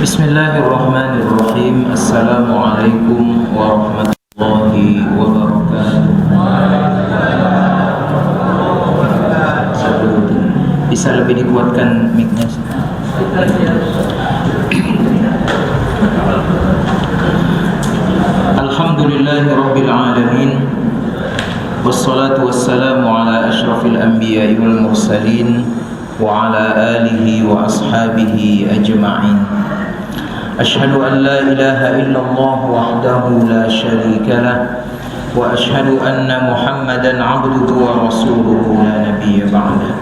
Bismillahirrahmanirrahim. Assalamualaikum warahmatullahi wabarakatuh. Bisa lebih dikuatkan mic-nya. Alhamdulillahirabbil alamin. Wassalatu wassalamu ala asyrafil anbiya'i wal mursalin wa ala alihi wa ashabihi ajma'in. Asyhadu an la ilaha illallah wahdahu la syarika lah wa asyhadu anna Muhammadan 'abduhu wa rasuluhu la nabiyya ba'dah.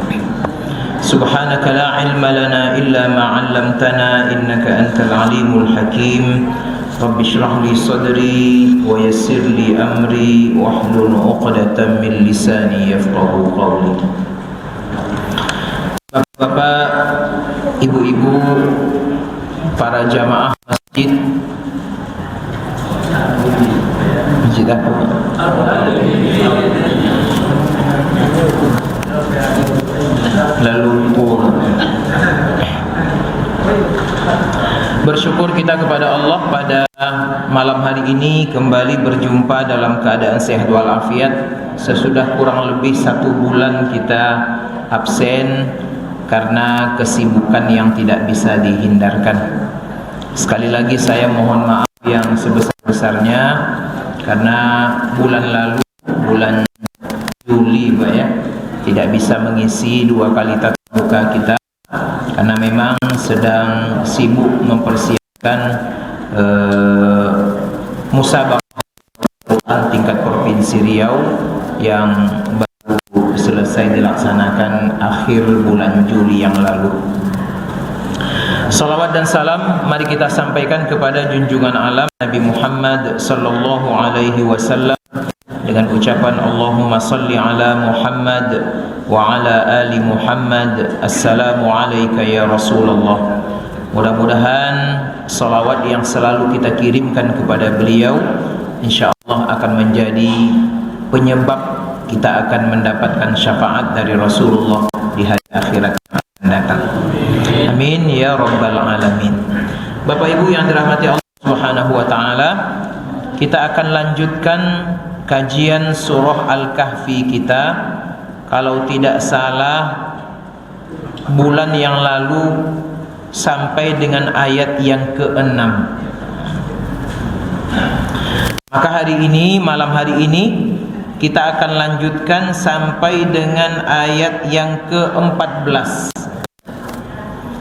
Subhanaka la ilma lana illa ma 'allamtana innaka antal alimul hakim. Rabbi shrah li sadri wa yassir li amri wahlul 'uqdatam min lisani yafqahu qawli. Bapak, ibu-ibu, para jamaah masjid apa? Lalu bersyukur kita kepada Allah pada malam hari ini kembali berjumpa dalam keadaan sehat walafiat. Sesudah kurang lebih 1 bulan kita absen karena kesibukan yang tidak bisa dihindarkan. Sekali lagi saya mohon maaf yang sebesar-besarnya karena bulan lalu, bulan Juli Pak ya, tidak bisa mengisi 2 kali tatap muka kita karena memang sedang sibuk mempersiapkan musabaqah tingkat provinsi Riau yang selesai dilaksanakan akhir bulan Juli yang lalu. Salawat dan salam mari kita sampaikan kepada junjungan alam Nabi Muhammad sallallahu alaihi wasallam dengan ucapan Allahumma salli ala Muhammad wa ala ali Muhammad. Assalamu alayka ya Rasulullah. Mudah-mudahan salawat yang selalu kita kirimkan kepada beliau insyaallah akan menjadi penyebab kita akan mendapatkan syafaat dari Rasulullah di hari akhirat yang akan datang. Amin ya rabbal alamin. Bapak Ibu yang dirahmati Allah Subhanahu wa taala, kita akan lanjutkan kajian surah Al-Kahfi kita. Kalau tidak salah bulan yang lalu sampai dengan ayat yang ke-6. Maka hari ini, malam hari ini kita akan lanjutkan sampai dengan ayat yang ke-14.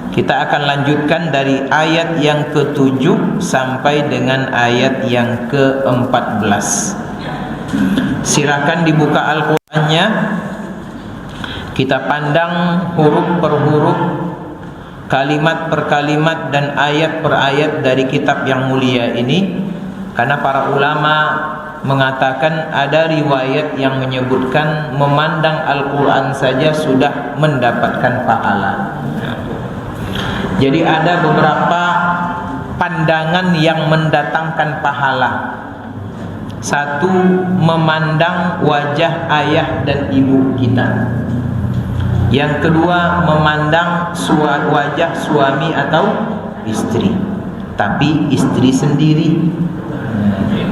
Kita akan lanjutkan dari ayat yang ke-7 sampai dengan ayat yang ke-14. Silakan dibuka Al-Qur'annya. Kita pandang huruf per huruf, kalimat per kalimat dan ayat per ayat dari kitab yang mulia ini. Karena para ulama mengatakan ada riwayat yang menyebutkan memandang Al-Quran saja sudah mendapatkan pahala. Jadi ada beberapa pandangan yang mendatangkan pahala. Satu, memandang wajah ayah dan ibu kita. Yang kedua, memandang wajah suami atau istri, tapi istri sendiri,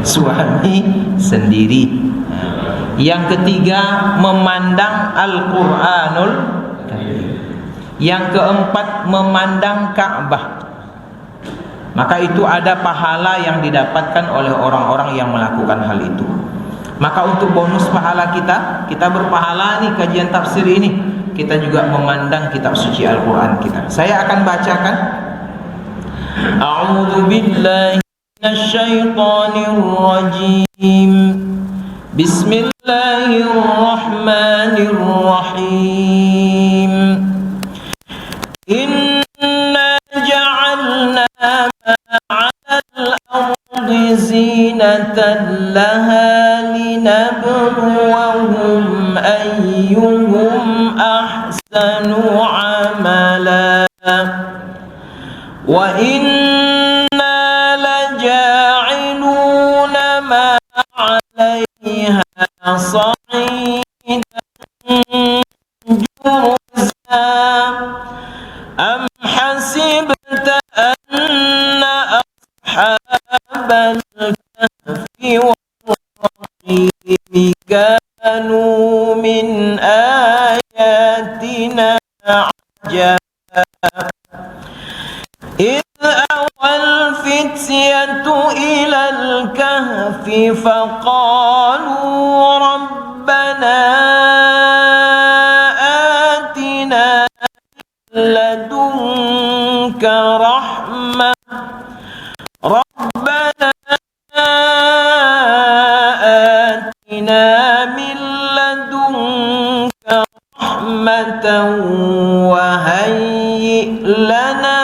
suami sendiri. Yang ketiga, memandang Al-Quranul Karim. Yang keempat, memandang Ka'bah. Maka itu ada pahala yang didapatkan oleh orang-orang yang melakukan hal itu. Maka untuk bonus pahala kita berpahala nih kajian tafsir ini, kita juga memandang kitab suci Al-Quran kita. Saya akan bacakan. A'udzu billahi minasyaitonir rajim. Bismillahirrahmanirrahim. Inna ja'alna ma'al ardi zinatan laha linabluwahum ayyuhum ahsanu amala wa inna laja'iluna ma 'alayha sa'idan jurza am hasibta an إذ أوى الفتية إلى الكهف فقالوا ربنا آتنا من لدنك رحمة ربنا آتنا من لدنك رحمة وهيئ لنا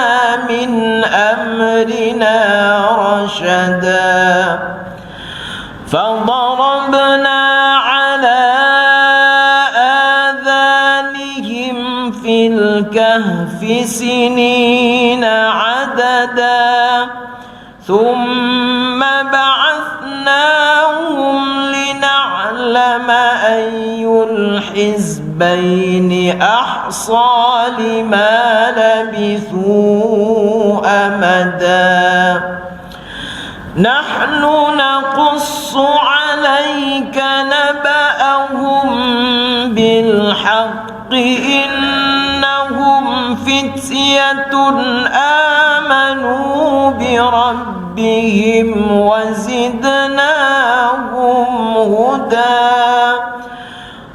من أمرنا رشدا فضربنا على آذانهم في الكهف سنين عددا ثم بعثناهم لنعلم أي الحزبين أحصى لما لبثوا أمدا نحن نقص عليك نبأهم بالحق إنهم فتية آمنوا بربهم وزدناهم هدى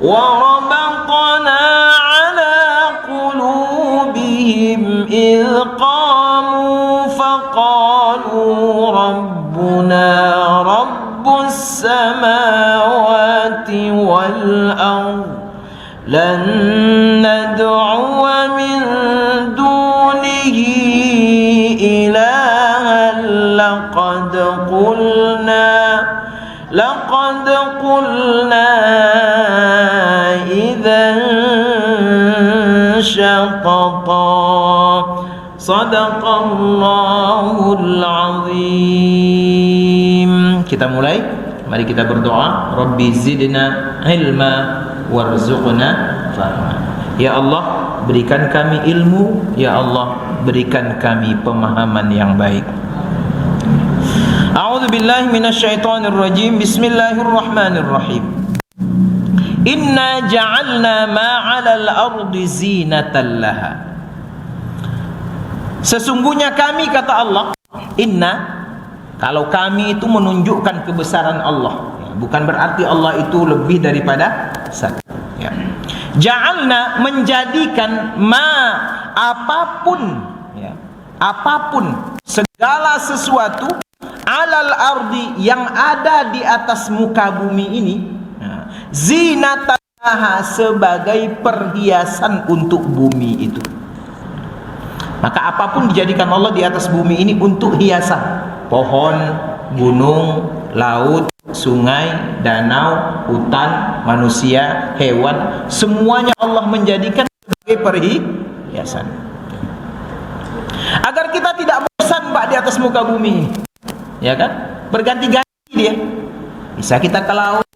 وربطنا على قلوبهم إذ قاموا فقالوا ربنا رب السماوات والأرض لن ندعو من دونه إلها لقد قلنا إذا شططا صدق Allahul Azim. Kita mulai. Mari kita berdoa. Rabbi zidna ilma warzuqna fahma. Ya Allah, berikan kami ilmu. Ya Allah, berikan kami pemahaman yang baik. A'udzu billahi minasyaitonir rajim. Bismillahirrahmanirrahim. Inna ja'alna ma 'alal ardi zinatan laha. Sesungguhnya kami, kata Allah, inna, kalau kami itu menunjukkan kebesaran Allah, bukan berarti Allah itu lebih daripada satu, ya. Ja'alna, menjadikan, ma, apapun, ya, apapun, segala sesuatu, alal ardi, yang ada di atas muka bumi ini, ya, zinataha, sebagai perhiasan untuk bumi itu. Maka apapun dijadikan Allah di atas bumi ini untuk hiasan. Pohon, gunung, laut, sungai, danau, hutan, manusia, hewan, semuanya Allah menjadikan sebagai perhiasan. Agar kita tidak bosan, Pak, di atas muka bumi ini, ya kan? Berganti-ganti dia. Bisa kita ke laut,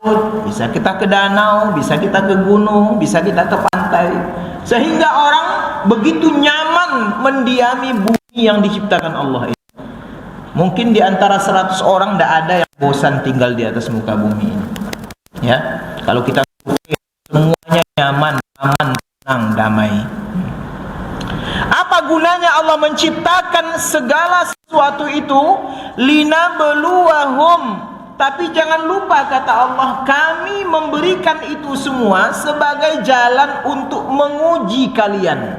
bisa kita ke danau, bisa kita ke gunung, bisa kita ke pantai. Sehingga orang begitu nyaman mendiami bumi yang diciptakan Allah ini. Mungkin di antara 100 orang tidak ada yang bosan tinggal di atas muka bumi ini. Ya, kalau kita semuanya nyaman, aman, tenang, damai. Apa gunanya Allah menciptakan segala sesuatu itu? Linabluwahum. Tapi jangan lupa, kata Allah, kami memberikan itu semua sebagai jalan untuk menguji kalian.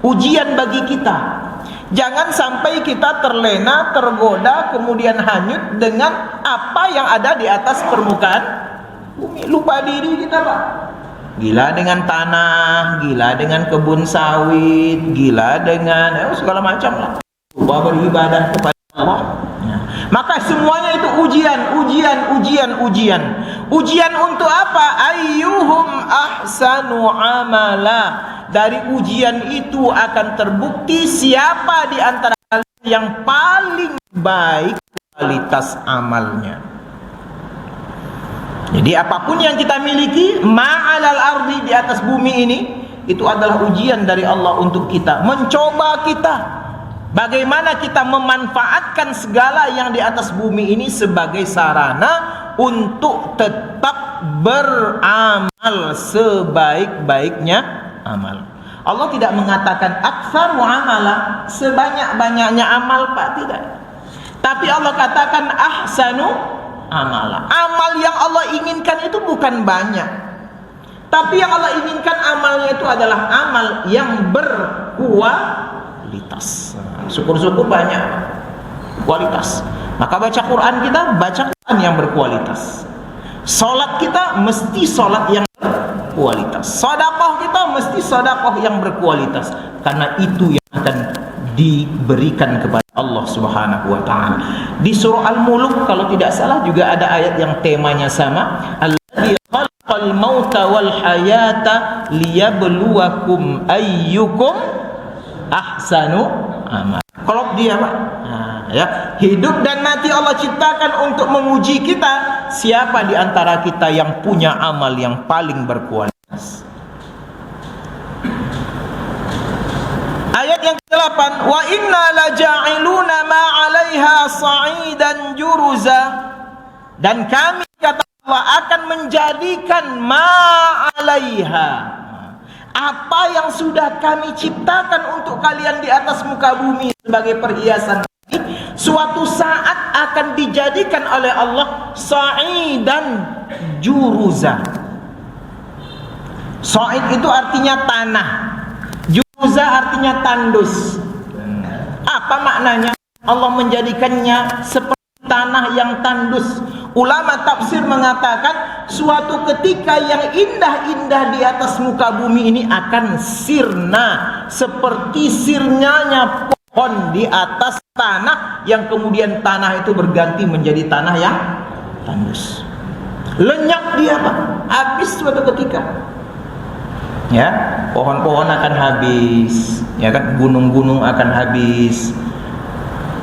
Ujian bagi kita. Jangan sampai kita terlena, tergoda, kemudian hanyut dengan apa yang ada di atas permukaan bumi. Lupa diri kita, Pak. Gila dengan tanah, gila dengan kebun sawit, gila dengan segala macam lah. Lupa beribadah kepada Allah. Maka semuanya itu ujian. Ujian untuk apa? Ayyuhum ahsanu amala. Dari ujian itu akan terbukti siapa di antara kalian yang paling baik kualitas amalnya. Jadi apapun yang kita miliki, ma'alal ardi, di atas bumi ini, itu adalah ujian dari Allah untuk kita, mencoba kita. Bagaimana kita memanfaatkan segala yang di atas bumi ini sebagai sarana untuk tetap beramal sebaik-baiknya amal. Allah tidak mengatakan aktsaru amala, sebanyak-banyaknya amal, Pak, tidak. Tapi Allah katakan ahsanu amala. Amal yang Allah inginkan itu bukan banyak, tapi yang Allah inginkan amalnya itu adalah amal yang berkualitas. Syukur-syukur banyak kualitas. Maka baca Quran kita, baca Quran yang berkualitas. Salat kita mesti salat yang berkualitas. Sedekah kita mesti sedekah yang berkualitas, karena itu yang akan diberikan kepada Allah Subhanahu wa taala. Di surah Al-Mulk kalau tidak salah juga ada ayat yang temanya sama, Alladzi khalaqal mauta wal hayata liyabluwakum ayyukum ahsanu amal. Kalau dia, Pak, ya, hidup dan mati Allah ciptakan untuk menguji kita, siapa di antara kita yang punya amal yang paling berkualitas. Ayat yang ke-8, wa inna laja'iluna ma 'alaiha sa'idan juruza, dan kami, kata Allah, akan menjadikan ma 'alaiha, apa yang sudah kami ciptakan untuk kalian di atas muka bumi sebagai perhiasan, suatu saat akan dijadikan oleh Allah sa'idan juruza. Sa'id itu artinya tanah, juruza artinya tandus. Apa maknanya? Allah menjadikannya seperti tanah yang tandus. Ulama tafsir mengatakan suatu ketika yang indah-indah di atas muka bumi ini akan sirna, seperti sirnanya pohon di atas tanah, yang kemudian tanah itu berganti menjadi tanah yang tandus. Lenyap dia, Pak, habis suatu ketika. Ya, pohon-pohon akan habis, ya kan, gunung-gunung akan habis,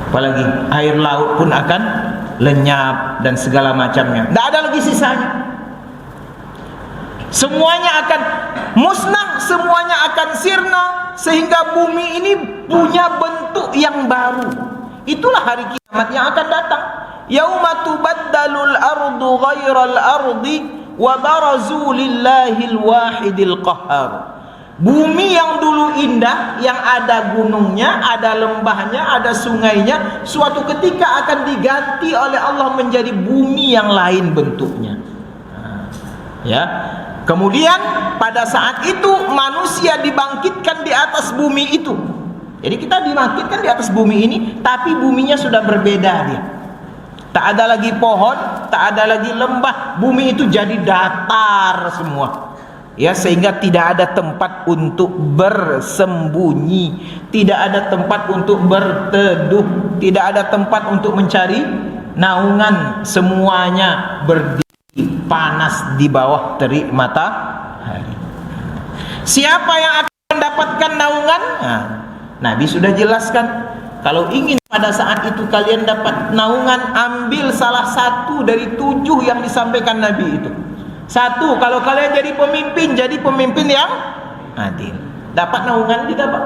apalagi air laut pun akan lenyap dan segala macamnya. Tidak ada lagi sisanya. Semuanya akan musnah, semuanya akan sirna, sehingga bumi ini punya bentuk yang baru. Itulah hari kiamat yang akan datang. Yauma tubaddalul ardu ghairal ardi wa barazu lillahil wahidil qahhar. Bumi yang dulu indah, yang ada gunungnya, ada lembahnya, ada sungainya, suatu ketika akan diganti oleh Allah menjadi bumi yang lain bentuknya. Ya. Kemudian pada saat itu manusia dibangkitkan di atas bumi itu. Jadi kita dibangkitkan di atas bumi ini, tapi buminya sudah berbeda dia. Tak ada lagi pohon, tak ada lagi lembah, bumi itu jadi datar semua. Ya, sehingga tidak ada tempat untuk bersembunyi, tidak ada tempat untuk berteduh, tidak ada tempat untuk mencari naungan, semuanya berdiri panas di bawah terik matahari. Siapa yang akan mendapatkan naungan? Nah, Nabi sudah jelaskan, kalau ingin pada saat itu kalian dapat naungan, ambil salah satu dari 7 yang disampaikan Nabi itu. 1, kalau kalian jadi pemimpin yang adil. Dapat naungan, tidak, Pak?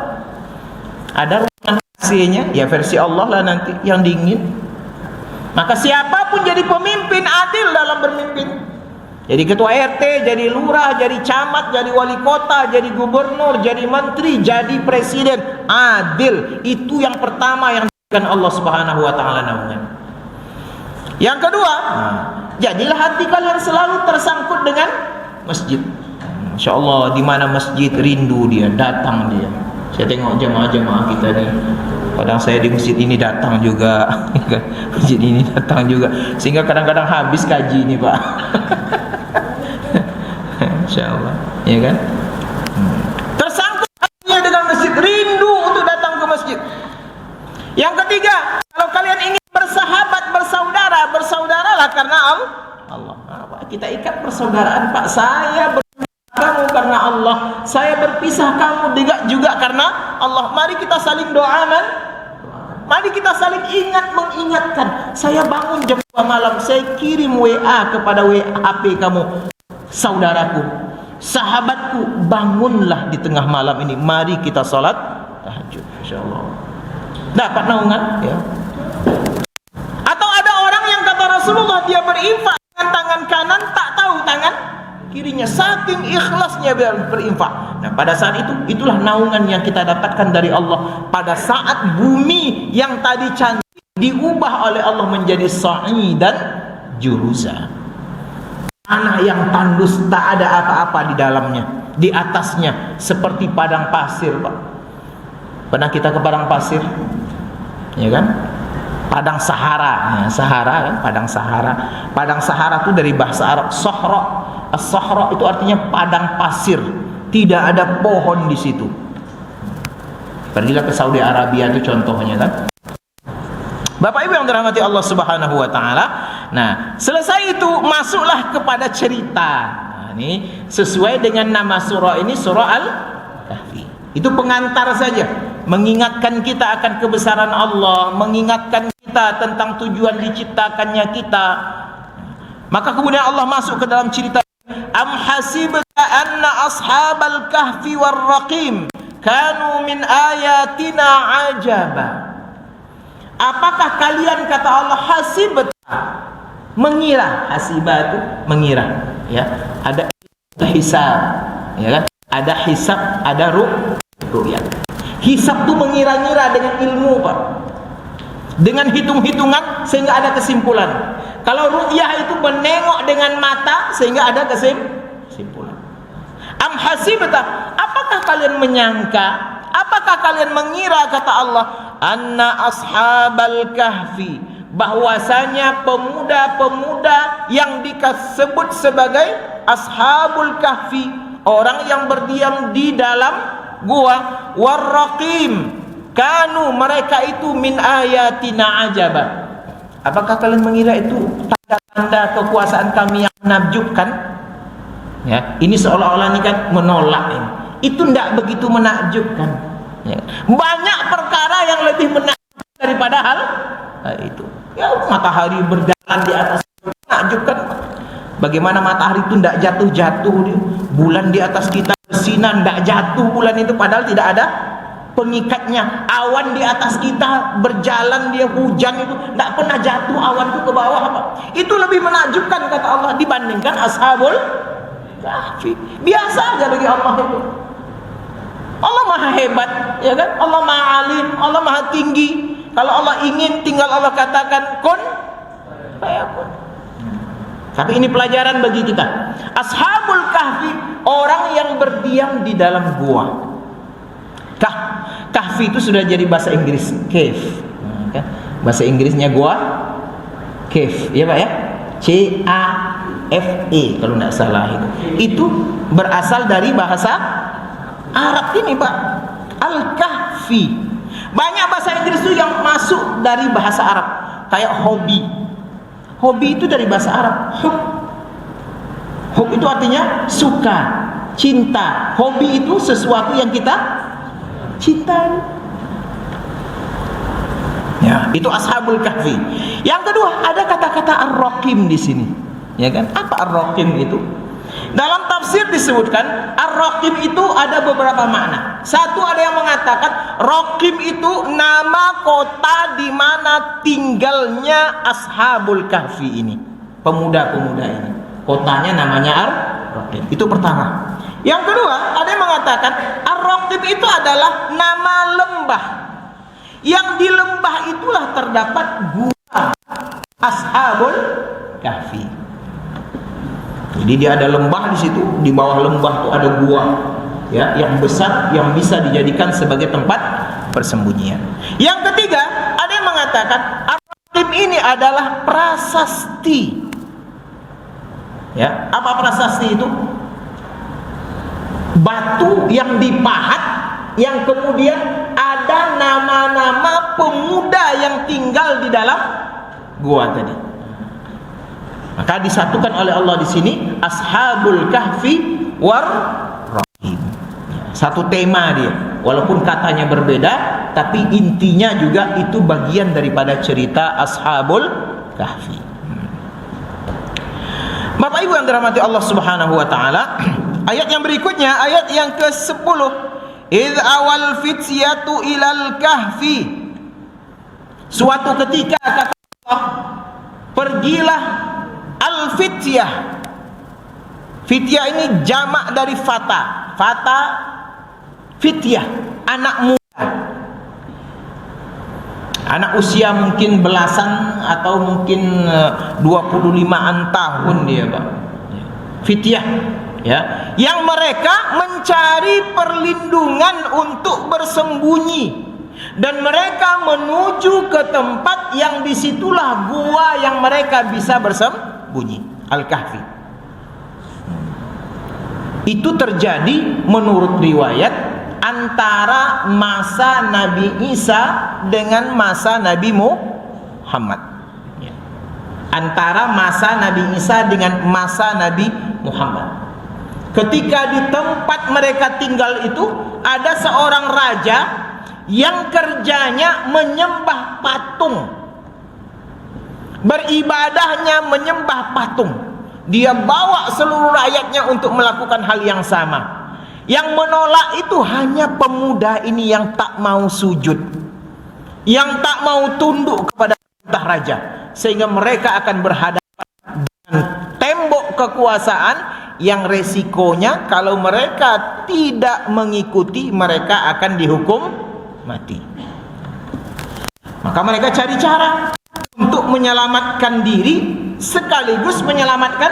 Ada ruangan AC-nya, ya versi Allah lah nanti yang dingin. Maka siapapun jadi pemimpin, adil dalam bermimpin. Jadi ketua RT, jadi lurah, jadi camat, jadi wali kota, jadi gubernur, jadi menteri, jadi presiden, adil. Itu yang pertama yang diberikan Allah Subhanahu wa taala naungan. Yang kedua, jadilah hati kalian selalu tersangkut dengan masjid. Masya Allah, di mana masjid rindu dia, datang dia. Saya tengok jemaah-jemaah kita nih, kadang saya di masjid ini datang juga, masjid ini datang juga, sehingga kadang-kadang habis kaji ini, Pak. Masya Allah, ya kan? Tersangkut hatinya dengan masjid, rindu untuk datang ke masjid. Yang ketiga, kalau kalian ingin bersahabat, bersaudaralah karena Allah. Kita ikat persaudaraan, Pak. Saya kamu karena Allah, saya berpisah kamu juga karena Allah. Mari kita saling doa, mari kita saling mengingatkan. Saya bangun jam 2 malam, saya kirim WA kepada HP kamu, saudaraku, sahabatku, bangunlah di tengah malam ini, mari kita salat tahajud, insyaallah. Dapat naungan, ya. Atau ada orang yang kata Rasulullah, dia berinfak dengan tangan kanan, tak tahu tangan kirinya, saking ikhlasnya berinfak. Nah, pada saat itu, itulah naungan yang kita dapatkan dari Allah. Pada saat bumi yang tadi cantik diubah oleh Allah menjadi sa'idan juruza, tanah yang tandus, tak ada apa-apa di dalamnya, di atasnya seperti padang pasir, Pak. Pernah kita ke padang pasir? Ya kan? Padang Sahara, ya, Sahara kan, padang Sahara. Padang Sahara itu dari bahasa Arab Sahra. As-Sahra itu artinya padang pasir, tidak ada pohon di situ. Pergilah ke Saudi Arabia itu contohnya kan. Bapak Ibu yang dirahmati Allah Subhanahu wa taala. Nah, selesai itu masuklah kepada cerita. Nah, ini sesuai dengan nama surah ini, surah Al-Kahfi. Itu pengantar saja, mengingatkan kita akan kebesaran Allah, mengingatkan kita tentang tujuan diciptakannya kita. Maka kemudian Allah masuk ke dalam cerita, am hasibta anna ashabal kahfi war raqim kanu min ayatina ajaba. Apakah kalian, kata Allah, hasibta, mengira, hasibah itu mengira, ya. Ada hisab, ya kan? Ada hisab, ada ru'yah. Hisab itu mengira-ngira dengan ilmu, Pak. Dengan hitung-hitungan sehingga ada kesimpulan. Kalau ru'yah itu menengok dengan mata sehingga ada kesimpulan. Am hasibta, apakah kalian menyangka, apakah kalian mengira, kata Allah, anna ashabal kahfi, bahwasanya pemuda-pemuda yang disebut sebagai ashabul kahfi, orang yang berdiam di dalam gua, warraqim, kanu, mereka itu min ayatina ajaba. Apakah kalian mengira itu tanda-tanda kekuasaan kami yang menakjubkan? Ya, ini seolah-olah ini kan menolak ini. Itu tidak begitu menakjubkan. Ya. Banyak perkara yang lebih menakjubkan daripada hal itu. Ya, matahari berjalan di atas, menakjubkan. Bagaimana matahari itu tidak jatuh-jatuh, bulan di atas kita bersinar, tidak jatuh bulan itu, padahal tidak ada pengikatnya. Awan di atas kita berjalan, dia hujan itu tidak pernah jatuh awan itu ke bawah, apa? Itu lebih menakjubkan, kata Allah, dibandingkan ashabul kahfi. Biasa aja bagi Allah itu. Allah maha hebat, ya kan? Allah maha alim, Allah maha tinggi. Kalau Allah ingin, tinggal Allah katakan kun fayakun. Tapi ini pelajaran bagi kita. Ashabul kahfi, orang yang berdiam di dalam gua. Kahfi itu sudah jadi bahasa Inggris, cave. Bahasa Inggrisnya gua, cave, ya Pak ya? C-A-F-E kalau tidak salah itu. Itu berasal dari bahasa Arab ini, Pak. Al-Kahfi. Banyak bahasa Inggris itu yang masuk dari bahasa Arab. Kayak hobi. Hobi itu dari bahasa Arab. Hub itu artinya suka, cinta. Hobi itu sesuatu yang kita cintai. Ya, itu ashabul kahfi. Yang kedua, ada kata-kata ar-raqim di sini. Ya kan? Apa ar-raqim itu? Dalam tafsir disebutkan ar-raqim itu ada beberapa makna. Satu, ada yang mengatakan raqim itu nama kota di mana tinggalnya ashabul kahfi ini, pemuda-pemuda ini. Kotanya namanya ar-raqim. Itu pertama. Yang kedua, ada yang mengatakan ar-raqim itu adalah nama lembah. Yang di lembah itulah terdapat gua ashabul kahfi. Jadi dia ada lembah di situ, di bawah lembah itu ada gua, ya, yang besar yang bisa dijadikan sebagai tempat persembunyian. Yang ketiga, ada yang mengatakan ar-raqim ini adalah prasasti. Ya, apa prasasti itu? Batu yang dipahat, yang kemudian ada nama-nama pemuda yang tinggal di dalam gua tadi. Maka disatukan oleh Allah di sini ashabul kahfi war raqim. Satu tema dia, walaupun katanya berbeda, tapi intinya juga itu bagian daripada cerita ashabul kahfi. Bapak Ibu yang dirahmati Allah Subhanahu wa taala, ayat yang berikutnya, ayat yang ke-10. Idz awal fityatu ilal kahfi. Suatu ketika, kata Allah, pergilah al-fityah, Fityah ini jamak dari fata. Fata, fityah, anak muda. Anak usia mungkin belasan atau mungkin 25-an tahun dia, Pak. Fityah, ya, yang mereka mencari perlindungan untuk bersembunyi, dan mereka menuju ke tempat yang disitulah gua yang mereka bisa bersembunyi, Al-Kahfi. Itu terjadi menurut riwayat antara masa Nabi Isa dengan masa Nabi Muhammad. Antara masa Nabi Isa dengan masa Nabi Muhammad. Ketika di tempat mereka tinggal itu ada seorang raja yang kerjanya menyembah patung, beribadahnya menyembah patung. Dia bawa seluruh rakyatnya untuk melakukan hal yang sama. Yang menolak itu hanya pemuda ini yang tak mau sujud, yang tak mau tunduk kepada perintah raja, sehingga mereka akan berhadapan dengan tembok kekuasaan yang resikonya kalau mereka tidak mengikuti, mereka akan dihukum mati. Maka mereka cari cara untuk menyelamatkan diri sekaligus menyelamatkan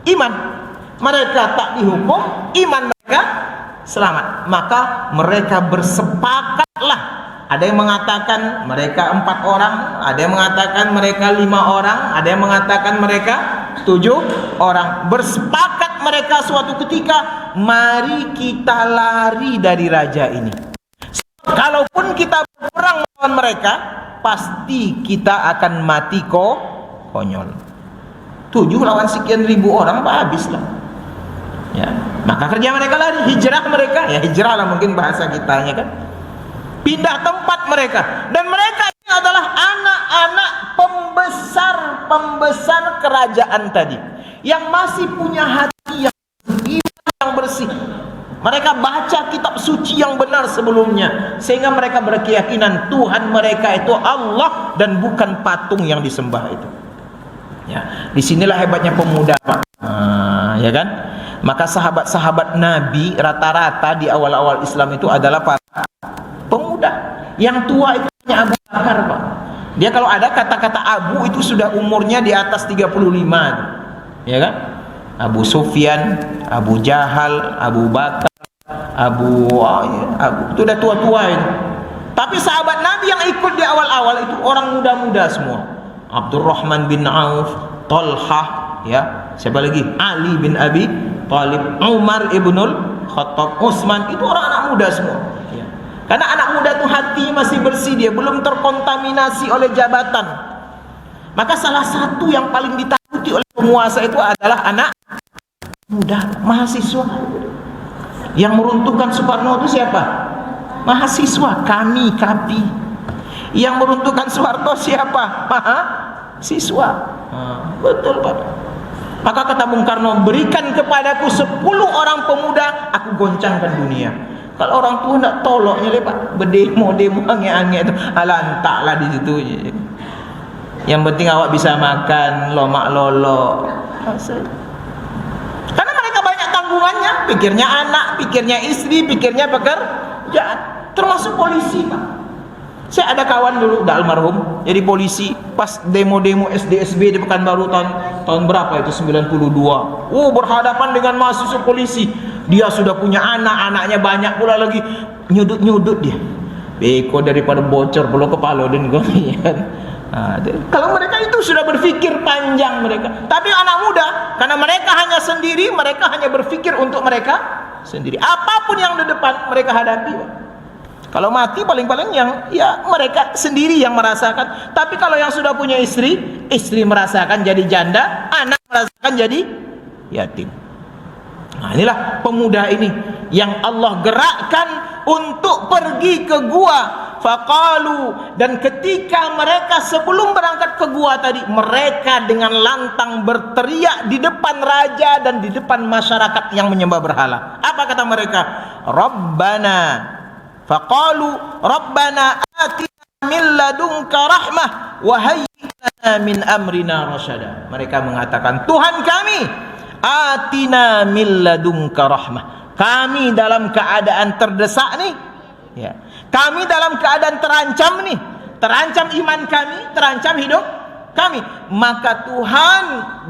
iman. Mereka tak dihukum, iman mereka selamat. Maka mereka bersepakatlah. Ada yang mengatakan mereka 4 orang, ada yang mengatakan mereka 5 orang, ada yang mengatakan mereka 7 orang. Bersepakat mereka suatu ketika, mari kita lari dari raja ini. Kalaupun kita berperang melawan mereka, pasti kita akan mati konyol. 7 lawan sekian ribu orang, habislah. Ya, maka kerja mereka lari, hijrah mereka, ya hijrah lah mungkin bahasa kitanya kan. Pindah tempat mereka, dan mereka ini adalah anak-anak pembesar kerajaan tadi, yang masih punya hati yang bersih. Mereka baca kitab suci yang benar sebelumnya, sehingga mereka berkeyakinan Tuhan mereka itu Allah dan bukan patung yang disembah itu. Ya, disinilah hebatnya pemuda, Pak. Ya kan? Maka sahabat-sahabat Nabi rata-rata di awal-awal Islam itu adalah para pemuda. Yang tua itu hanya Abu Bakar, Pak. Dia kalau ada kata-kata Abu itu sudah umurnya di atas 35. Ya kan? Abu Sufyan, Abu Jahal, Abu Bakar, Abu itu udah tua-tua itu. Tapi sahabat Nabi yang ikut di awal-awal itu orang muda-muda semua. Abdurrahman bin Auf, Talhah, ya, siapa lagi? Ali bin Abi Thalib, Umar ibnul Khattab, Utsman, itu orang anak muda semua. Ya. Karena anak muda itu hati masih bersih, dia belum terkontaminasi oleh jabatan. Maka salah satu yang paling ditakuti oleh penguasa itu adalah anak muda, mahasiswa. Yang meruntuhkan Soekarno itu siapa? Mahasiswa, kami, KAPI. Yang meruntuhkan Soeharto siapa? Mahasiswa. Betul, Pak. Maka kata Bung Karno, berikan kepadaku 10 orang pemuda, aku goncangkan dunia. Kalau orang tua tidak toloknya, Pak, berdemo-demo ange-ange itu, lantaklah di situ. Yang penting awak bisa makan lomak lolo. Karena mereka banyak tanggungannya, pikirnya anak, pikirnya istri, pikirnya pekerjaan, termasuk polisi, Pak. Saya ada kawan dulu, udah almarhum, jadi polisi pas demo-demo SDSB di Pekanbaru tahun berapa itu, 92. Berhadapan dengan mahasiswa polisi. Dia sudah punya anak, anaknya banyak pula lagi, nyudut-nyudut dia. Beko daripada bocor belum kepala dan gomian. Kalau mereka itu sudah berpikir panjang mereka. Tapi anak muda, karena mereka hanya sendiri, mereka hanya berpikir untuk mereka sendiri. Apapun yang di depan mereka hadapi, Pak. Kalau mati paling-paling yang ya mereka sendiri yang merasakan. Tapi kalau yang sudah punya istri, istri merasakan jadi janda, anak merasakan jadi yatim. Nah, inilah pemuda ini yang Allah gerakkan untuk pergi ke gua. Faqalu, dan ketika mereka sebelum berangkat ke gua tadi, mereka dengan lantang berteriak di depan raja dan di depan masyarakat yang menyembah berhala. Apa kata mereka? Rabbana, faqalu Rabbana atina min ladunka rahmah wa hayyi lana min amrina rasyada. Mereka mengatakan, Tuhan kami, Atina min ladunka rahmah. Kami dalam keadaan terdesak nih, ya. Kami dalam keadaan terancam nih, terancam iman kami, terancam hidup kami. Maka Tuhan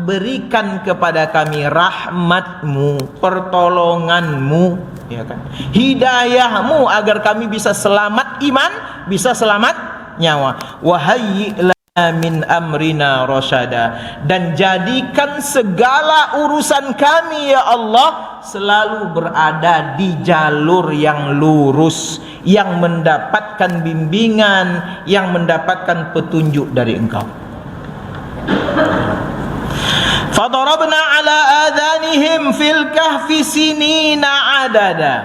berikan kepada kami rahmatmu, pertolonganmu, ya kan, hidayahmu agar kami bisa selamat iman, bisa selamat nyawa. Wahayyi lana min amrina rasyada, dan jadikan segala urusan kami ya Allah selalu berada di jalur yang lurus, yang mendapatkan bimbingan, yang mendapatkan petunjuk dari Engkau. Fadarabna ala adhanihim fil kahfi sinina adada.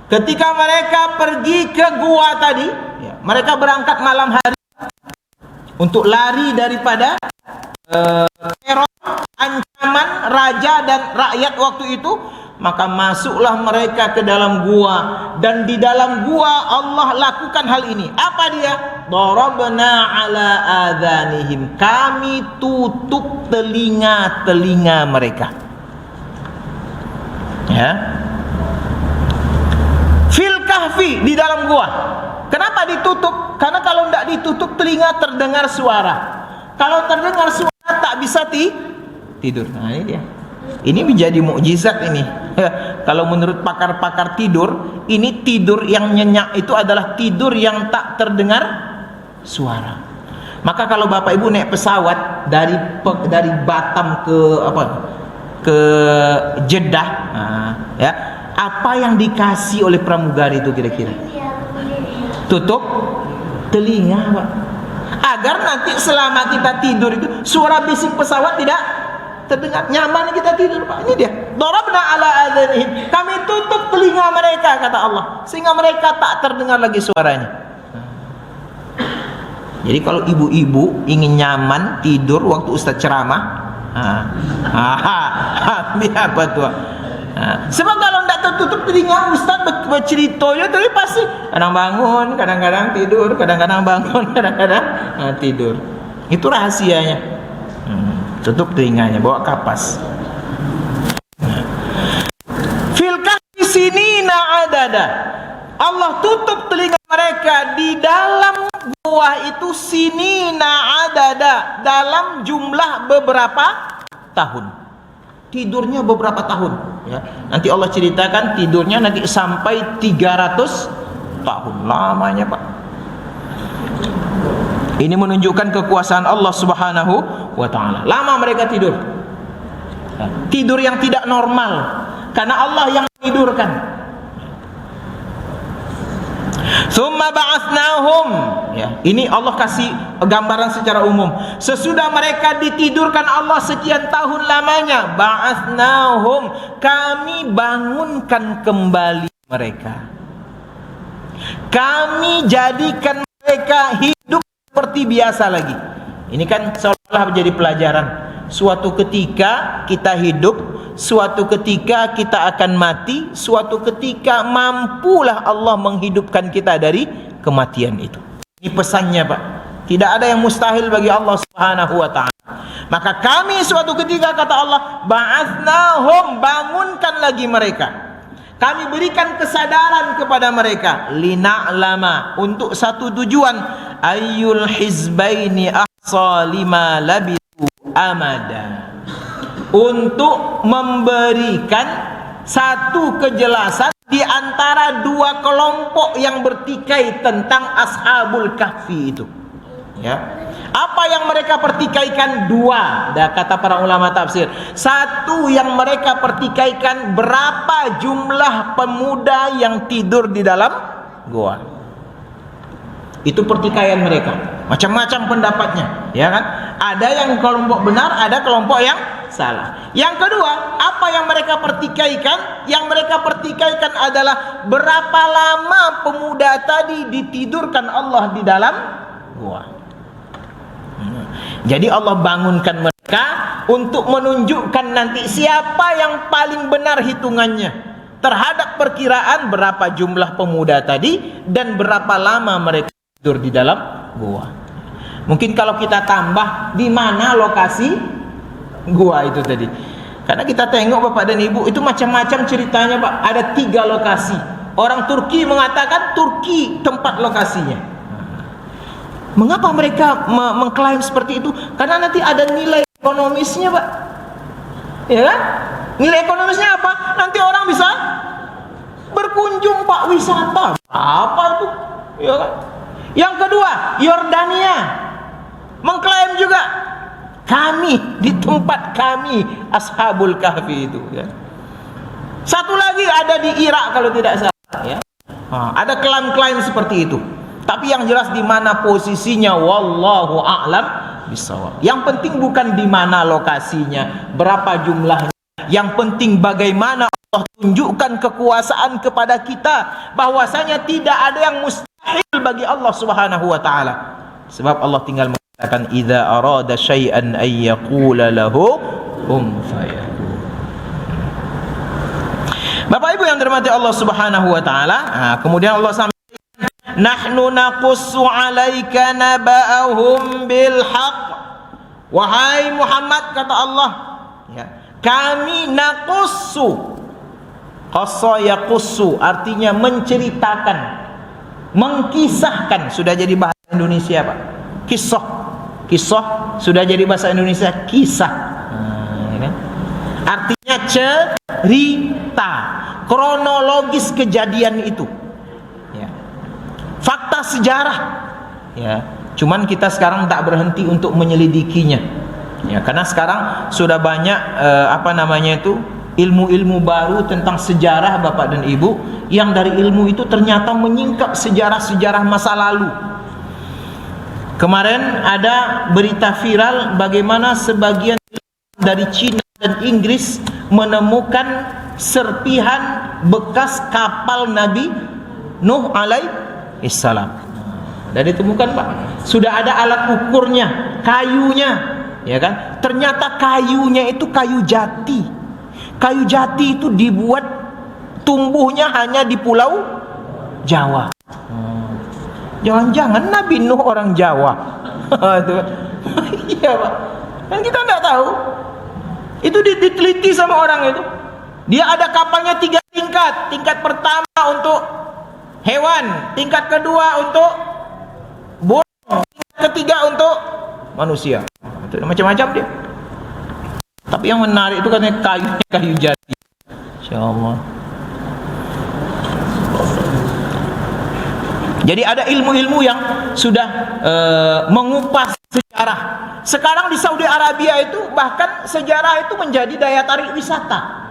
Ketika mereka pergi ke gua tadi, ya, mereka berangkat malam hari untuk lari daripada teror, ancaman raja dan rakyat waktu itu. Maka masuklah mereka ke dalam gua, dan di dalam gua Allah lakukan hal ini. Apa dia? Darabna ala adhanihim, kami tutup telinga-telinga mereka, ya. Fil kahfi, di dalam gua. Kenapa ditutup? Karena kalau tidak ditutup telinga terdengar suara. Kalau terdengar suara tak bisa tidur. Nah, ini dia. Ini menjadi mukjizat ini. Kalau menurut pakar-pakar tidur, ini tidur yang nyenyak itu adalah tidur yang tak terdengar suara. Maka kalau Bapak Ibu naik pesawat dari Batam ke Jeddah, ya, apa yang dikasih oleh pramugari itu kira-kira? Tutup telinga, Pak. Agar nanti selama kita tidur itu suara bising pesawat tidak terdengar, nyaman kita tidur, Pak. Ini dia. Darabna ala adhanihim, kami tutup telinga mereka, kata Allah, sehingga mereka tak terdengar lagi suaranya. Jadi kalau ibu-ibu ingin nyaman tidur waktu Ustaz ceramah, apa tuh? Sebab kalau tidak tertutup telinga, Ustaz bercerita ya, tapi pasti kadang bangun, kadang-kadang tidur, kadang-kadang bangun, kadang-kadang tidur. Itu rahasianya. Tutup telinganya, bawa kapas. Fil kahfi sinina adada, Allah tutup telinga mereka di dalam gua itu sinina adada, dalam jumlah beberapa tahun. Tidurnya beberapa tahun, ya. Nanti Allah ceritakan tidurnya nanti sampai 300 tahun lamanya, Pak. Ini menunjukkan kekuasaan Allah Subhanahu wa ta'ala. Lama mereka tidur. Tidur yang tidak normal, karena Allah yang menidurkan. Summa ba'athnahum, ya. Ini Allah kasih gambaran secara umum. Sesudah mereka ditidurkan Allah sekian tahun lamanya, ba'athnahum, kami bangunkan kembali mereka. Kami jadikan mereka hidup seperti biasa lagi. Ini kan seolah-olah menjadi pelajaran. Suatu ketika kita hidup, suatu ketika kita akan mati, suatu ketika mampulah Allah menghidupkan kita dari kematian itu. Ini pesannya, Pak. Tidak ada yang mustahil bagi Allah Subhanahu wa ta'ala. Maka kami suatu ketika, kata Allah, ba'athnahum, bangunkan lagi mereka. Kami berikan kesadaran kepada mereka, lina'lama, untuk satu tujuan, ayyul hizbaini ahsa lima labitu amada, untuk memberikan satu kejelasan di antara dua kelompok yang bertikai tentang ashabul kahfi itu, ya. Apa yang mereka pertikaikan? Dua, kata para ulama tafsir. Satu yang mereka pertikaikan, berapa jumlah pemuda yang tidur di dalam gua. Itu pertikaian mereka. Macam-macam pendapatnya, ya kan? Ada yang kelompok benar, ada kelompok yang salah. Yang kedua, apa yang mereka pertikaikan? Yang mereka pertikaikan adalah berapa lama pemuda tadi ditidurkan Allah di dalam gua. Jadi Allah bangunkan mereka untuk menunjukkan nanti siapa yang paling benar hitungannya terhadap perkiraan berapa jumlah pemuda tadi dan berapa lama mereka tidur di dalam gua. Mungkin kalau kita tambah di mana lokasi gua itu tadi. Karena kita tengok Bapak dan Ibu, itu macam-macam ceritanya Pak. Ada 3 lokasi. Orang Turki mengatakan Turki tempat lokasinya. Mengapa mereka mengklaim seperti itu? Karena nanti ada nilai ekonomisnya Pak. Ya kan? Nilai ekonomisnya apa? Nanti orang bisa berkunjung Pak, wisata. Apa itu? Ya kan? Yang kedua, Yordania mengklaim juga kami di tempat kami Ashabul Kahfi itu ya. Satu lagi ada di Irak kalau tidak salah ya. Ada klaim-klaim seperti itu. Tapi yang jelas di mana posisinya wallahu a'lam bishawab. Yang penting bukan di mana lokasinya, berapa jumlahnya. Yang penting bagaimana Allah tunjukkan kekuasaan kepada kita, bahwasanya tidak ada yang mustahil bagi Allah Subhanahu wa taala. Sebab Allah tinggal mengatakan idza arada syai'an ay yaqula lahu kun fayakun. Bapak Ibu yang dirahmati Allah Subhanahu wa taala, kemudian Allah sampaikan nahnu naqussu 'alaika naba'ahum bil haqq. Wahai Muhammad, kata Allah, ya, kami naqussu. Qassa yaqussu artinya menceritakan, mengkisahkan. Sudah jadi bahasa Indonesia Pak. Kisah. Kisah sudah jadi bahasa Indonesia kisah. Ya kan? Artinya cerita, kronologis kejadian itu. Ya. Fakta sejarah. Ya. Cuman kita sekarang tak berhenti untuk menyelidikinya. Ya, karena sekarang sudah banyak ilmu-ilmu baru tentang sejarah Bapak dan Ibu, yang dari ilmu itu ternyata menyingkap sejarah-sejarah masa lalu. Kemarin ada berita viral bagaimana sebagian dari Cina dan Inggris menemukan serpihan bekas kapal Nabi Nuh alaihissalam. Dan ditemukan Pak, sudah ada alat ukurnya, kayunya, ya kan? Ternyata kayunya itu kayu jati. Kayu jati itu dibuat tumbuhnya hanya di Pulau Jawa. Jangan-jangan Nabi Nuh orang Jawa. Iya Pak. Kan kita tidak tahu. Itu diteliti sama orang itu. Dia ada kapalnya 3 tingkat. Tingkat pertama untuk hewan, tingkat kedua untuk burung, tingkat ketiga untuk manusia. Itu macam-macam dia. Tapi yang menarik itu katanya kayu jati. Insyaallah. Jadi ada ilmu-ilmu yang sudah mengupas sejarah. Sekarang di Saudi Arabia itu bahkan sejarah itu menjadi daya tarik wisata.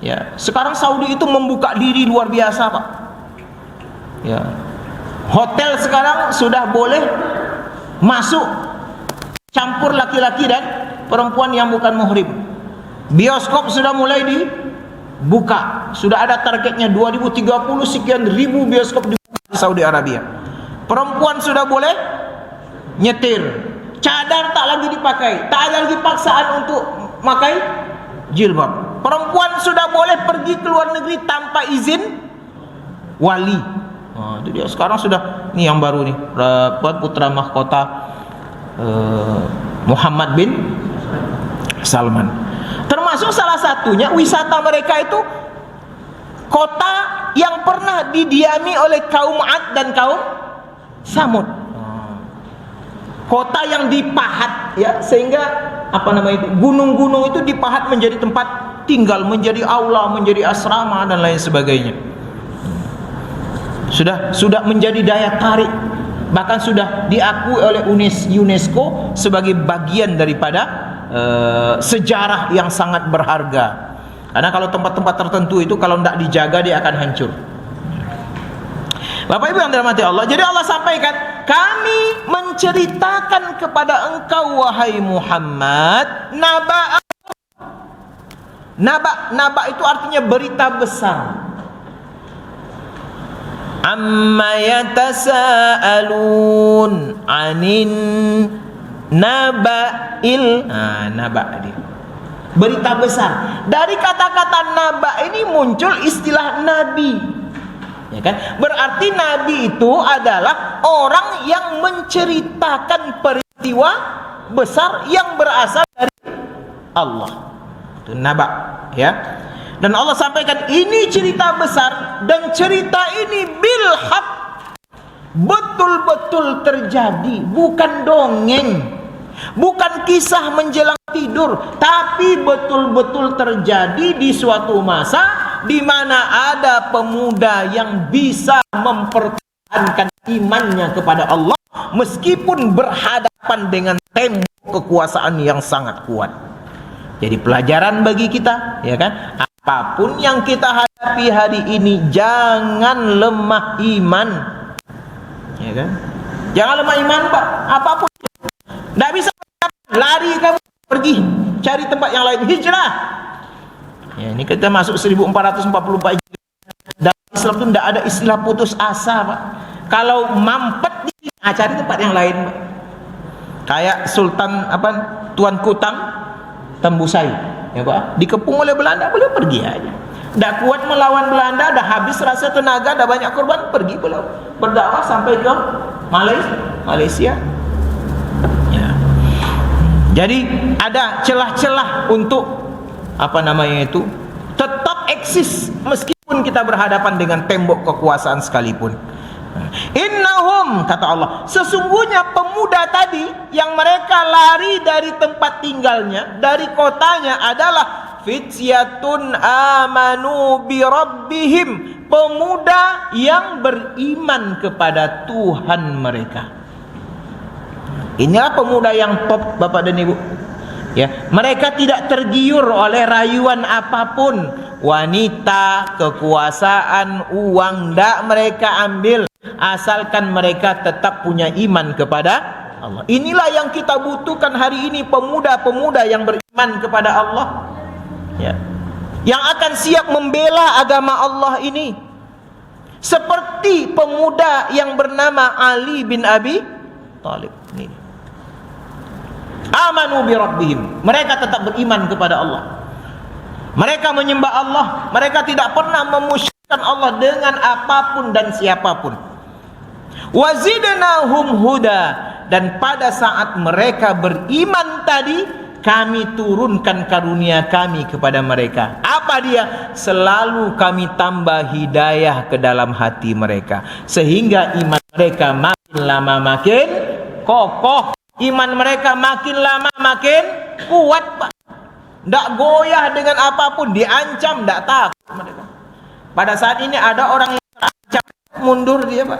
Ya, sekarang Saudi itu membuka diri luar biasa, Pak. Ya. Hotel sekarang sudah boleh masuk campur laki-laki dan perempuan yang bukan muhrim. Bioskop sudah mulai dibuka. Sudah ada targetnya 2030 sekian ribu bioskop di Saudi Arabia. Perempuan sudah boleh nyetir. Cadar tak lagi dipakai. Tak ada lagi paksaan untuk pakai jilbab. Perempuan sudah boleh pergi ke luar negeri tanpa izin wali. Itu dia. Sekarang sudah ini yang baru nih, putra mahkota Muhammad bin Salman. Termasuk salah satunya wisata mereka itu kota yang pernah didiami oleh kaum Ad dan kaum Samud. Kota yang dipahat ya, sehingga gunung-gunung itu dipahat menjadi tempat tinggal, menjadi aula, menjadi asrama dan lain sebagainya. Sudah menjadi daya tarik, bahkan sudah diakui oleh UNESCO sebagai bagian daripada sejarah yang sangat berharga. Karena kalau tempat-tempat tertentu itu kalau tidak dijaga dia akan hancur. Bapak Ibu yang dirahmati Allah, jadi Allah sampaikan, kami menceritakan kepada engkau wahai Muhammad naba itu artinya berita besar. Amma yatasaalun anin naba'il. Naba dia berita besar. Dari kata-kata naba ini muncul istilah nabi, ya kan? Berarti nabi itu adalah orang yang menceritakan peristiwa besar yang berasal dari Allah. Itu naba, ya. Dan Allah sampaikan ini cerita besar dan cerita ini bil haq, betul-betul terjadi, bukan dongeng, bukan kisah menjelang tidur, tapi betul-betul terjadi di suatu masa di mana ada pemuda yang bisa mempertahankan imannya kepada Allah meskipun berhadapan dengan tembok kekuasaan yang sangat kuat. Jadi pelajaran bagi kita, ya kan? Apapun yang kita hadapi hari ini, jangan lemah iman, ya kan? Jangan lemah iman, Pak. Apapun, tidak bisa lari kamu pergi cari tempat yang lain, hijrah. Ya, ini kita masuk 1444 Hijriah. Dalam Islam itu tidak ada istilah putus asa, Pak. Kalau mampet di sini, cari tempat yang lain, Pak. Kayak Sultan Tuan Kutang Tembusai, ya Pak, dikepung oleh Belanda, beliau pergi aja. Tidak kuat melawan Belanda, dah habis rasa tenaga, dah banyak korban, pergi beliau berdakwah sampai ke Malaysia. Ya. Jadi ada celah-celah untuk tetap eksis meskipun kita berhadapan dengan tembok kekuasaan sekalipun. Innahum, kata Allah, sesungguhnya pemuda tadi yang mereka lari dari tempat tinggalnya, dari kotanya adalah fityatun amanu bi rabbihim, pemuda yang beriman kepada Tuhan mereka. Inilah pemuda yang top, Bapak dan Ibu. Ya, mereka tidak tergiur oleh rayuan apapun, wanita, kekuasaan, uang, ndak mereka ambil, asalkan mereka tetap punya iman kepada Allah. Inilah yang kita butuhkan hari ini, pemuda-pemuda yang beriman kepada Allah, ya, yang akan siap membela agama Allah ini, seperti pemuda yang bernama Ali bin Abi Thalib ini. Amanu bi rabbihim, mereka tetap beriman kepada Allah, mereka menyembah Allah, mereka tidak pernah memusyrikan Allah dengan apapun dan siapapun. Wazidnahum huda, dan pada saat mereka beriman tadi, kami turunkan karunia kami kepada mereka. Apa dia? Selalu kami tambah hidayah ke dalam hati mereka, sehingga iman mereka makin lama makin kokoh, iman mereka makin lama makin kuat, Pak. Tidak goyah dengan apapun, diancam tidak takut mereka. Pada saat ini ada orang yang terancam mundur dia, Pak,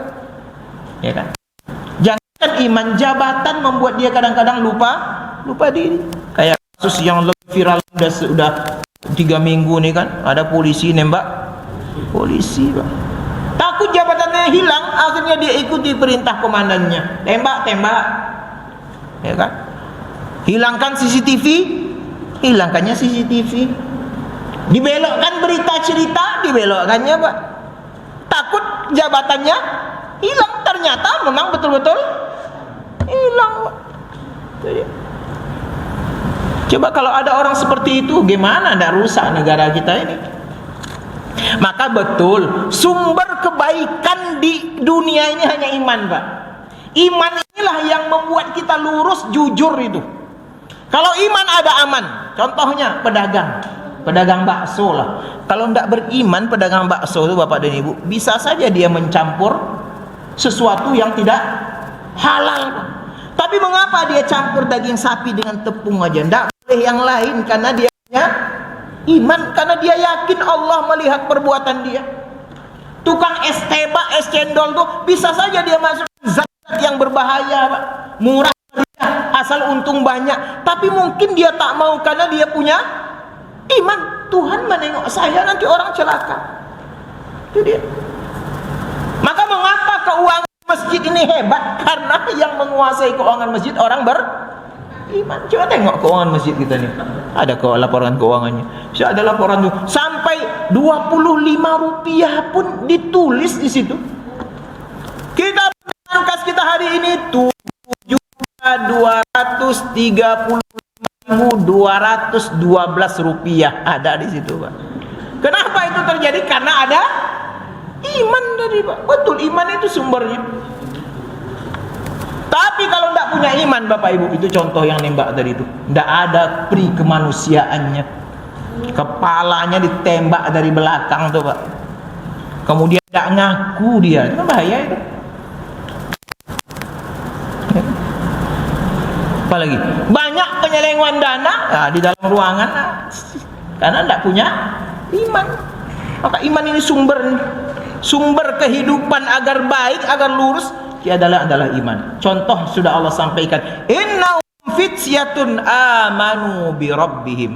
ya kan? Jangan iman, jabatan membuat dia kadang-kadang lupa diri. Kayak kasus yang lebih viral sudah 3 minggu nih kan, ada polisi nembak polisi, Pak. Takut jabatannya hilang, akhirnya dia ikuti perintah komandannya, tembak, ya kan? Hilangkan CCTV, hilangkannya CCTV. Dibelokkan berita cerita, dibelokkannya, Pak. Takut jabatannya hilang, ternyata memang betul-betul hilang, Pak. Jadi, coba kalau ada orang seperti itu, gimana ndak rusak negara kita ini? Maka betul, sumber kebaikan di dunia ini hanya iman, Pak. Iman inilah yang membuat kita lurus, jujur itu. Kalau iman ada aman. Contohnya pedagang bakso lah. Kalau tidak beriman, pedagang bakso itu, Bapak dan Ibu, bisa saja dia mencampur sesuatu yang tidak halal. Tapi mengapa dia campur daging sapi dengan tepung aja? Tidak boleh yang lain, karena dia punya iman, karena dia yakin Allah melihat perbuatan dia. Tukang es teba, es cendol tuh bisa saja dia masuk zat yang berbahaya, Pak. Murah asal untung banyak, tapi mungkin dia tak mau karena dia punya iman. Tuhan menengok saya, nanti orang celaka. Itu dia. Maka mengapa keuangan masjid ini hebat? Karena yang menguasai keuangan masjid orang beriman. Coba tengok keuangan masjid kita nih. Ada laporan keuangannya. Saya ada laporan tuh sampai 25 rupiah pun ditulis di situ. Kita kas kita hari ini 7.235.212 rupiah ada di situ, Pak. Kenapa itu terjadi? Karena ada iman tadi, Pak. Betul, iman itu sumbernya. Tapi kalau tidak punya iman, Bapak Ibu, itu contoh yang nembak tadi itu, tidak ada pri kemanusiaannya. Kepalanya ditembak dari belakang tuh Pak. Kemudian tidak ngaku dia, itu bahaya itu. Apalagi banyak penyelewengan dana di dalam ruangan karena tidak punya iman. Maka iman ini sumber kehidupan agar baik, agar lurus, adalah iman. Contoh sudah Allah sampaikan, innahum fityatun amanu bi rabbihim.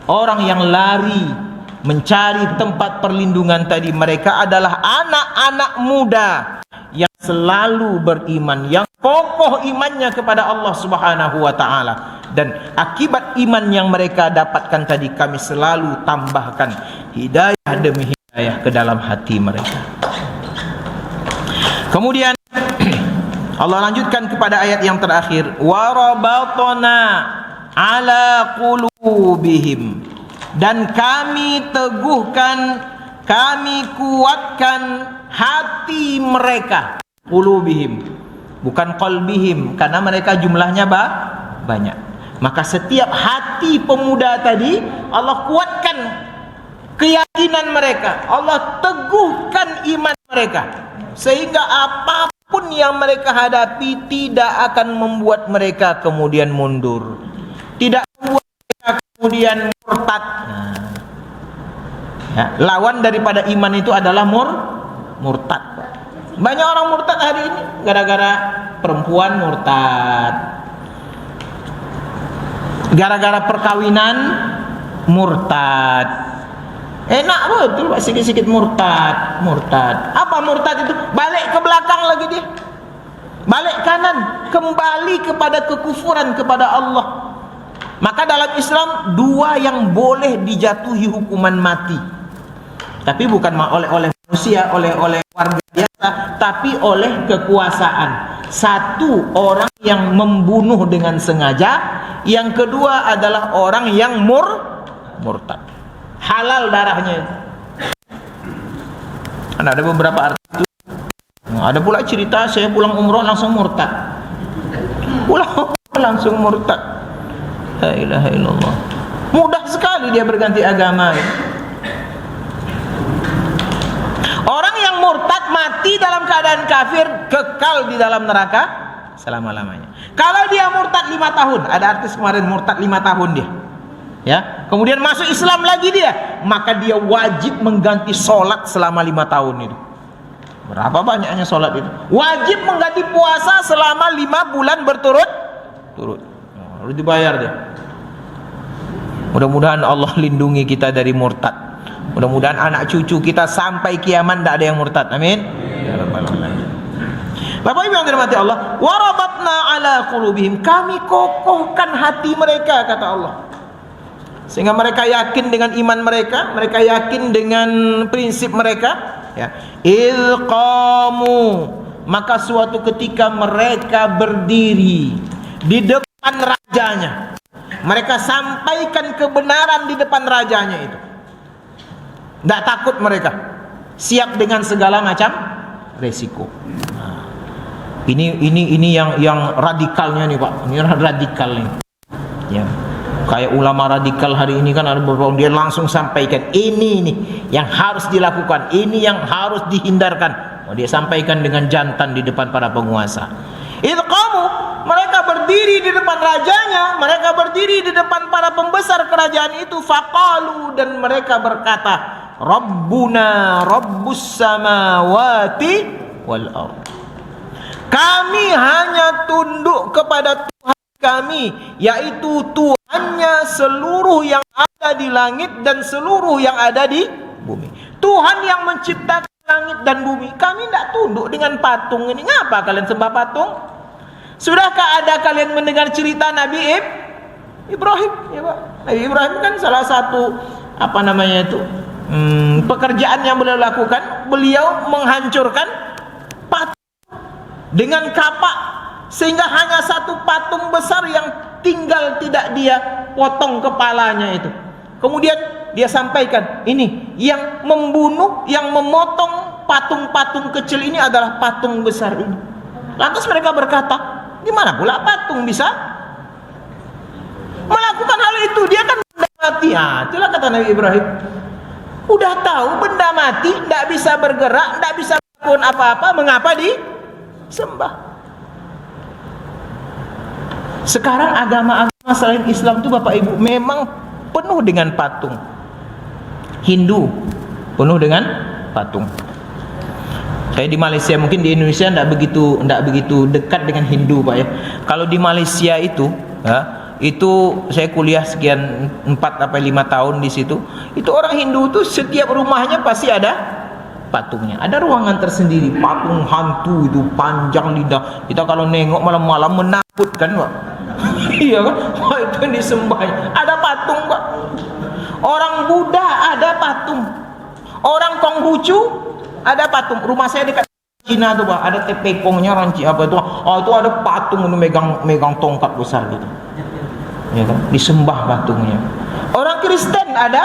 Orang yang lari mencari tempat perlindungan tadi, mereka adalah anak-anak muda yang selalu beriman, yang kokoh imannya kepada Allah Subhanahu wa taala. Dan akibat iman yang mereka dapatkan tadi, kami selalu tambahkan hidayah demi hidayah ke dalam hati mereka. Kemudian Allah lanjutkan kepada ayat yang terakhir, warabatna ala qulubihim, dan kami teguhkan, kami kuatkan hati mereka. Qulubihim, bukan qalbihim, karena mereka jumlahnya banyak. Maka setiap hati pemuda tadi Allah kuatkan keyakinan mereka, Allah teguhkan iman mereka, sehingga apapun yang mereka hadapi tidak akan membuat mereka kemudian mundur, tidak membuat mereka kemudian murtad. Lawan daripada iman itu adalah murtad. Banyak orang murtad hari ini gara-gara perempuan murtad, gara-gara perkawinan murtad. Enak betul Pak, sikit-sikit murtad. Apa murtad itu? Balik ke belakang lagi dia, balik kanan, kembali kepada kekufuran kepada Allah. Maka dalam Islam dua yang boleh dijatuhi hukuman mati, tapi bukan oleh manusia, oleh warga biasa, tapi oleh kekuasaan. Satu, orang yang membunuh dengan sengaja. Yang kedua adalah orang yang murtad. Halal darahnya itu. Ada beberapa artis itu. Ada pula cerita saya pulang umroh langsung murtad. Pulang langsung murtad. La ilaha illallah. Mudah sekali dia berganti agama. Orang yang murtad mati dalam keadaan kafir, kekal di dalam neraka selama-lamanya. Kalau dia murtad 5 tahun, ada artis kemarin murtad 5 tahun dia, ya, kemudian masuk Islam lagi dia, maka dia wajib mengganti sholat selama 5 tahun itu. Berapa banyaknya sholat itu? Wajib mengganti puasa selama 5 bulan berturut-turut. Harus dibayar dia. Mudah-mudahan Allah lindungi kita dari murtad. Mudah-mudahan anak cucu kita sampai kiamat tidak ada yang murtad. Amin. Ya Rabbal Alamin. Bapak Ibu yang dirahmati Allah, warabatna ala qulubihim, kami kokohkan hati mereka, kata Allah, sehingga mereka yakin dengan iman mereka, mereka yakin dengan prinsip mereka, ya. Ilqamu, maka suatu ketika mereka berdiri di depan rajanya, mereka sampaikan kebenaran di depan rajanya itu. Tidak takut mereka, siap dengan segala macam resiko. Ini yang radikalnya nih Pak. Ini radikal nih. Ya. Kayak ulama radikal hari ini kan ada beberapa, dia langsung sampaikan ini nih yang harus dilakukan, ini yang harus dihindarkan. Dia sampaikan dengan jantan di depan para penguasa. Itu kamu, mereka berdiri di depan rajanya, mereka berdiri di depan para pembesar kerajaan itu, faqalu, dan mereka berkata, Rabbuna Rabbus samawati wal ardh. Kami hanya tunduk kepada Tuhan kami, yaitu Tuhannya seluruh yang ada di langit dan seluruh yang ada di bumi. Tuhan yang menciptakan langit dan bumi. Kami tidak tunduk dengan patung ini. Ngapa kalian sembah patung? Sudahkah ada kalian mendengar cerita Nabi Ibrahim? Ya Pak. Nabi Ibrahim kan salah satu pekerjaan yang beliau lakukan, beliau menghancurkan patung dengan kapak, sehingga hanya satu patung besar yang tinggal tidak dia potong kepalanya itu. Kemudian dia sampaikan, ini yang membunuh, yang memotong patung-patung kecil ini adalah patung besar ini. Lantas mereka berkata, gimana pula patung bisa melakukan hal itu? Dia kan mati. Itulah kata Nabi Ibrahim. Udah tahu benda mati, tidak bisa bergerak, tidak bisa melakukan apa-apa, mengapa disembah? Sekarang agama-agama selain Islam itu Bapak Ibu memang penuh dengan patung. Hindu penuh dengan patung. Saya di Malaysia, mungkin di Indonesia tidak begitu dekat dengan Hindu Pak ya. Kalau di Malaysia itu saya kuliah sekian 4-5 tahun di situ. Itu orang Hindu tuh setiap rumahnya pasti ada patungnya. Ada ruangan tersendiri, patung hantu itu panjang lidah. Kita kalau nengok malam-malam menakutkan Pak. Iya kan? Wah, itu yang disembah. Ada patung Pak. Orang Buddha ada patung. Orang Konghucu ada patung. Rumah saya dekat Cina tuh Pak, ada tepekongnya ranci apa itu. Itu ada patung megang tongkat besar gitu. Ya kan? Disembah patungnya. Orang Kristen ada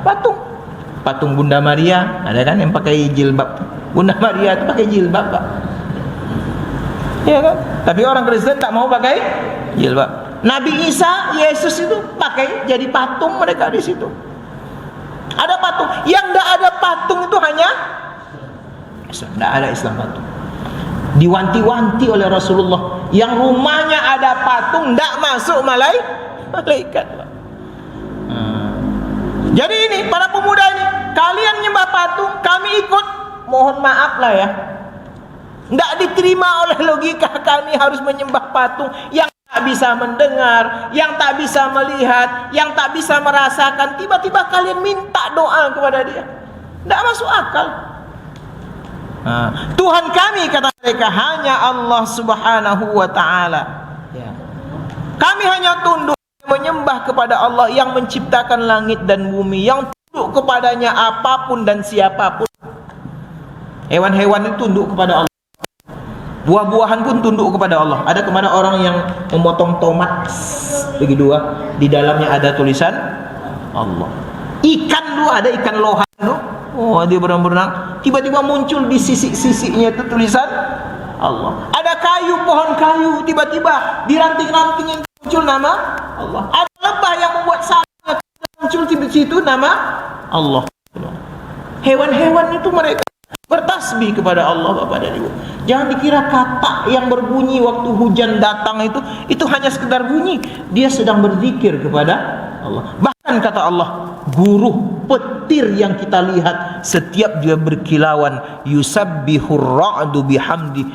patung Bunda Maria, ada kan yang pakai jilbab. Bunda Maria itu pakai jilbab Pak. Ya kan? Tapi orang Kristen tak mau pakai jilbab. Nabi Isa, Yesus itu pakai jadi patung mereka di situ. Ada patung. Yang tidak ada patung itu hanya Islam. Tidak ada Islam patung. Diwanti-wanti oleh Rasulullah. Yang rumahnya ada patung tidak masuk malaikat. Jadi ini para pemuda ini, kalian nyembah patung, kami ikut. Mohon maaf lah ya. Tidak diterima oleh logika kami harus menyembah patung yang tak bisa mendengar, yang tak bisa melihat, yang tak bisa merasakan. Tiba-tiba kalian minta doa kepada dia. Tidak masuk akal. Tuhan kami, kata mereka, hanya Allah Subhanahu wa ta'ala. Kami hanya tunduk menyembah kepada Allah yang menciptakan langit dan bumi, yang tunduk kepadanya apapun dan siapapun. Hewan-hewan itu tunduk kepada Allah. Buah-buahan pun tunduk kepada Allah. Ada kemana orang yang memotong tomat bagi dua, di dalamnya ada tulisan Allah. Ikan dulu ada ikan lohan dulu. Oh, dia berenang-berenang, tiba-tiba muncul di sisi-sisinya itu tulisan Allah. Ada kayu, pohon kayu, tiba-tiba di ranting-rantingnya muncul nama Allah. Ada lebah yang membuat sarangnya, muncul di situ nama Allah. Hewan-hewan itu mereka bertasbih kepada Allah Bapak dan Ibu. Jangan dikira kata yang berbunyi waktu hujan datang itu hanya sekedar bunyi. Dia sedang berzikir kepada Allah. Bahkan kata Allah, guruh petir yang kita lihat setiap dia berkilauan, yusabbihur ra'du bihamdi.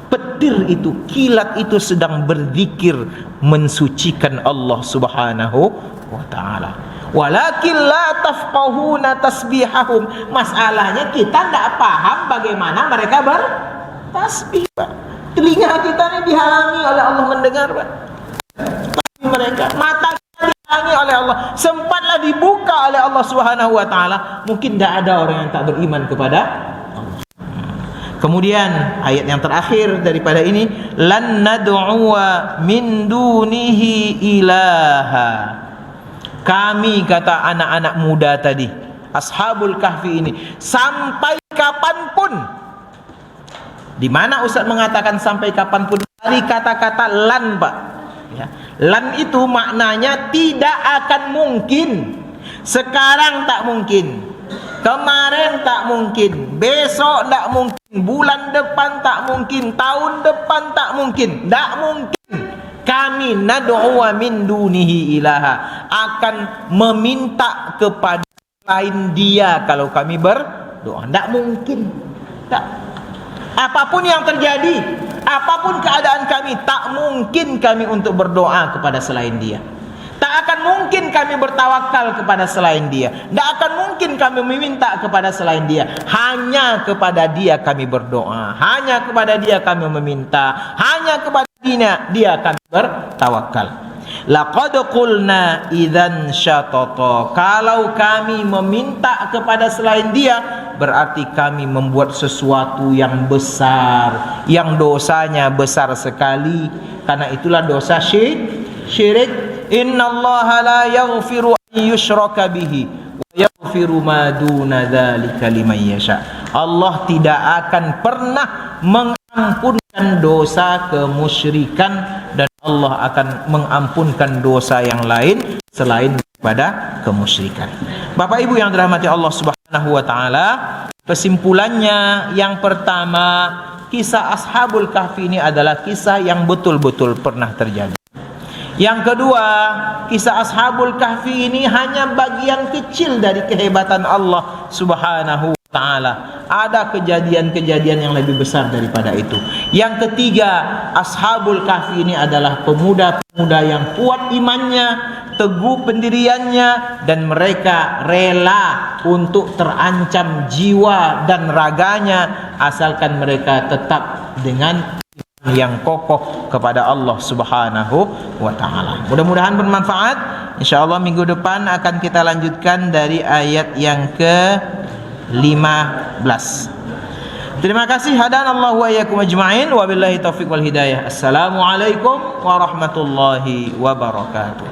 Petir itu, kilat itu sedang berzikir mensucikan Allah Subhanahu wa ta'ala. Walakin la tafqahuna tasbihahum. Masalahnya kita tidak paham bagaimana mereka bertasbih Pak. Telinga kita ini dihalangi oleh Allah mendengar Pak. Tapi mereka, mata kita dihalangi oleh Allah, sempatlah dibuka oleh Allah Subhanahu wa ta'ala. Mungkin tidak ada orang yang tak beriman kepada Allah. Kemudian ayat yang terakhir daripada ini, lan nad'uwa min dunihi ilaha. Kami, kata anak-anak muda tadi, Ashabul Kahfi ini, sampai kapanpun. Di mana Ustaz mengatakan sampai kapanpun? Dari kata-kata lan Pak ya. Lan itu maknanya tidak akan mungkin. Sekarang tak mungkin, kemarin tak mungkin, besok tak mungkin, bulan depan tak mungkin, tahun depan tak mungkin. Tak mungkin kami nad'u min dunihi ilaha, akan meminta kepada selain dia kalau kami berdoa. Tak mungkin. Tak. Apapun yang terjadi, apapun keadaan kami, tak mungkin kami untuk berdoa kepada selain dia. Tak akan mungkin kami bertawakal kepada selain dia. Tak akan mungkin kami meminta kepada selain dia. Hanya kepada dia kami berdoa, hanya kepada dia kami meminta, hanya kepada dia kami bertawakal. Laqad qulna idzan syatata. Kalau kami meminta kepada selain dia, berarti kami membuat sesuatu yang besar, yang dosanya besar sekali. Karena itulah dosa syirik. Innallaha la yaghfiru an yushraka bihi wa yaghfiru ma duna dzalika liman yasha. Allah tidak akan pernah mengampunkan dosa kemusyrikan, dan Allah akan mengampunkan dosa yang lain selain pada kemusyrikan. Bapak Ibu yang dirahmati Allah Subhanahu wa taala, kesimpulannya yang pertama, kisah Ashabul Kahfi ini adalah kisah yang betul-betul pernah terjadi. Yang kedua, kisah Ashabul Kahfi ini hanya bagian kecil dari kehebatan Allah Subhanahu wa ta'ala. Ada kejadian-kejadian yang lebih besar daripada itu. Yang ketiga, Ashabul Kahfi ini adalah pemuda-pemuda yang kuat imannya, teguh pendiriannya, dan mereka rela untuk terancam jiwa dan raganya asalkan mereka tetap dengan yang kokoh kepada Allah Subhanahu wa taala. Mudah-mudahan bermanfaat. Insyaallah minggu depan akan kita lanjutkan dari ayat yang ke-15. Terima kasih. Hadanallahu wa iyyakum ajma'in. Wabillahi taufiq wal hidayah. Assalamualaikum warahmatullahi wabarakatuh.